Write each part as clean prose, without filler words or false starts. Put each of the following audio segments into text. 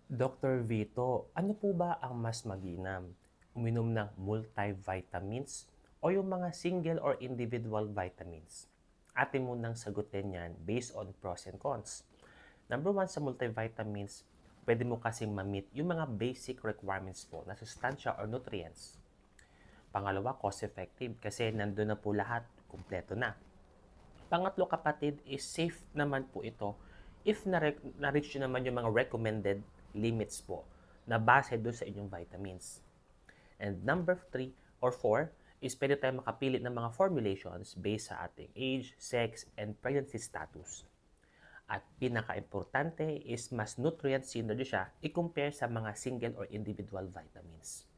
Dr. Vito, ano po ba ang mas maginam? Uminom ng multivitamins o yung mga single or individual vitamins? Atin munang sagutin yan based on pros and cons. Number one, sa multivitamins, pwede mo kasing ma-meet yung mga basic requirements po na sustansya or nutrients. Pangalawa, cost-effective kasi nandun na po lahat, kumpleto na. Pangatlo kapatid is safe naman po ito if na-reach nyo naman yung mga recommended limits po na base doon sa inyong vitamins. And number 3 or 4 is pwede tayo makapili ng mga formulations based sa ating age, sex, and pregnancy status. At pinaka-importante is mas nutrient synergy siya i-compare sa mga single or individual vitamins.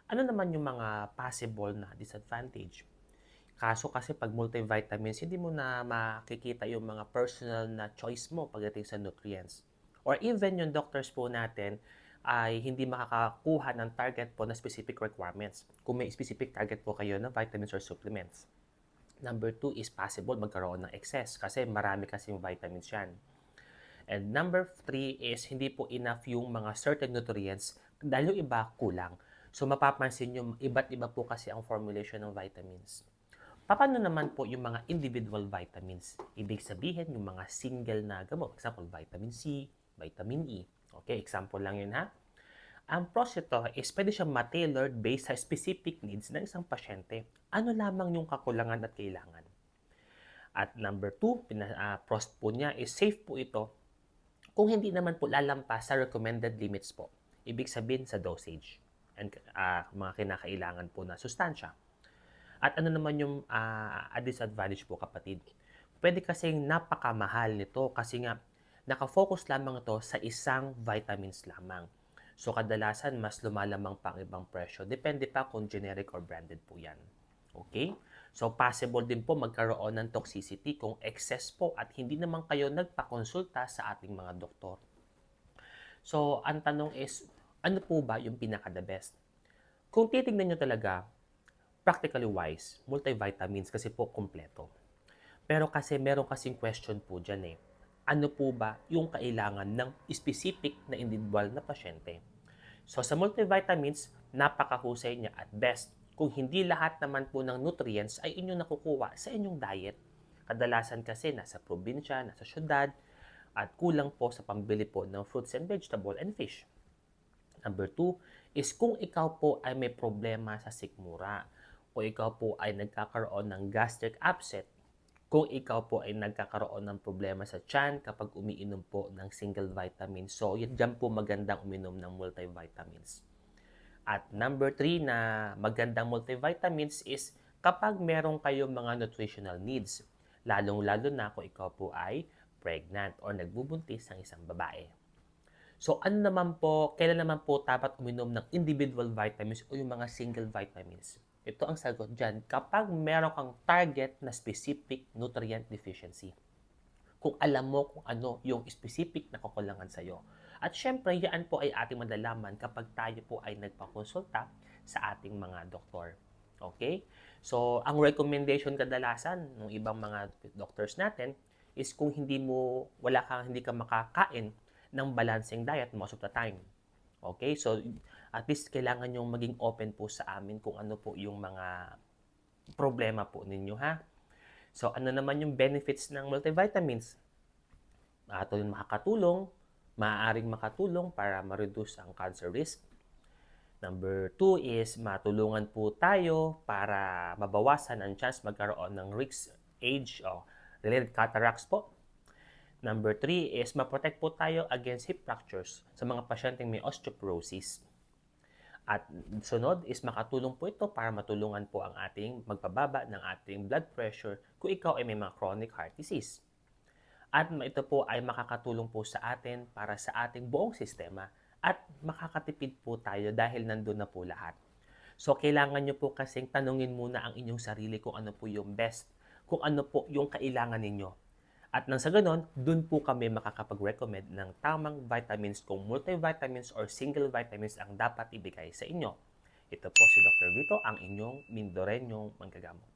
Ano naman yung mga possible na disadvantage? Kaso kasi pag multivitamins, hindi mo na makikita yung mga personal na choice mo pagdating sa nutrients. Or even yung doctors po natin ay hindi makakakuha ng target po na specific requirements kung may specific target po kayo na vitamins or supplements. Number 2 is possible magkaroon ng excess kasi marami kasing vitamins yan. And number 3 is hindi po enough yung mga certain nutrients dahil yung iba kulang. So mapapansin nyo, iba't iba po kasi ang formulation ng vitamins. Paano naman po yung mga individual vitamins? Ibig sabihin yung mga single na gamot. Example, vitamin C, vitamin E. Okay, example lang yun ha. Ang pros ito is pwede siyang ma-tailored based sa specific needs ng isang pasyente. Ano lamang yung kakulangan at kailangan. At number 2, pros po niya is safe po ito kung hindi naman po lalampas sa recommended limits po. Ibig sabihin sa dosage and mga kinakailangan po na sustansya. At ano naman yung disadvantage po kapatid? Pwede kasing napakamahal nito kasi nga nakafocus lamang ito sa isang vitamins lamang. So kadalasan mas lumalamang pa ang ibang presyo. Depende pa kung generic or branded po yan. Okay? So possible din po magkaroon ng toxicity kung excess po at hindi naman kayo nagpakonsulta sa ating mga doktor. So ang tanong is, ano po ba yung pinaka-the best? Kung titignan nyo talaga, practically wise, multivitamins kasi po kompleto. Pero kasi meron kasing question po dyan eh. Ano po ba yung kailangan ng specific na individual na pasyente? So sa multivitamins, napakahusay niya at best kung hindi lahat naman po ng nutrients ay inyong nakukuha sa inyong diet. Kadalasan kasi nasa probinsya, nasa syudad, at kulang po sa pambili po ng fruits and vegetable and fish. Number 2 is kung ikaw po ay may problema sa sikmura, o ikaw po ay nagkakaroon ng gastric upset, kung ikaw po ay nagkakaroon ng problema sa tiyan kapag umiinom po ng single vitamin. So, dyan po magandang uminom ng multivitamins. At number 3 na magandang multivitamins is kapag meron kayong mga nutritional needs, lalong-lalo na kung ikaw po ay pregnant or nagbubuntis ng isang babae. So, ano naman po, kailan naman po dapat uminom ng individual vitamins o yung mga single vitamins? Ito ang sagot dyan kapag meron kang target na specific nutrient deficiency. Kung alam mo kung ano yung specific na kakulangan sa'yo. At syempre, yan po ay ating madalaman kapag tayo po ay nagpakonsulta sa ating mga doktor. Okay? So, ang recommendation kadalasan ng ibang mga doctors natin is kung hindi ka makakain ng balancing diet most of the time. Okay? So, at least kailangan yung maging open po sa amin kung ano po yung mga problema po ninyo ha. So, ano naman yung benefits ng multivitamins? Maaaring makatulong para ma-reduce ang cancer risk. Number 2 is matulungan po tayo para mabawasan ang chance magkaroon ng risk age o related cataracts po. Number 3 is ma-protect po tayo against hip fractures sa mga pasyenteng may osteoporosis. At sunod is makatulong po ito para matulungan po ang ating magpababa ng ating blood pressure kung ikaw ay may mga chronic heart disease. At ito po ay makakatulong po sa atin para sa ating buong sistema at makakatipid po tayo dahil nandun na po lahat. So, kailangan nyo po kasing tanungin muna ang inyong sarili kung ano po yung best, kung ano po yung kailangan ninyo. At nang sa ganon, dun po kami makakapag-recommend ng tamang vitamins kung multivitamins or single vitamins ang dapat ibigay sa inyo. Ito po si Dr. Vito, ang inyong Mindoreñong manggagamot.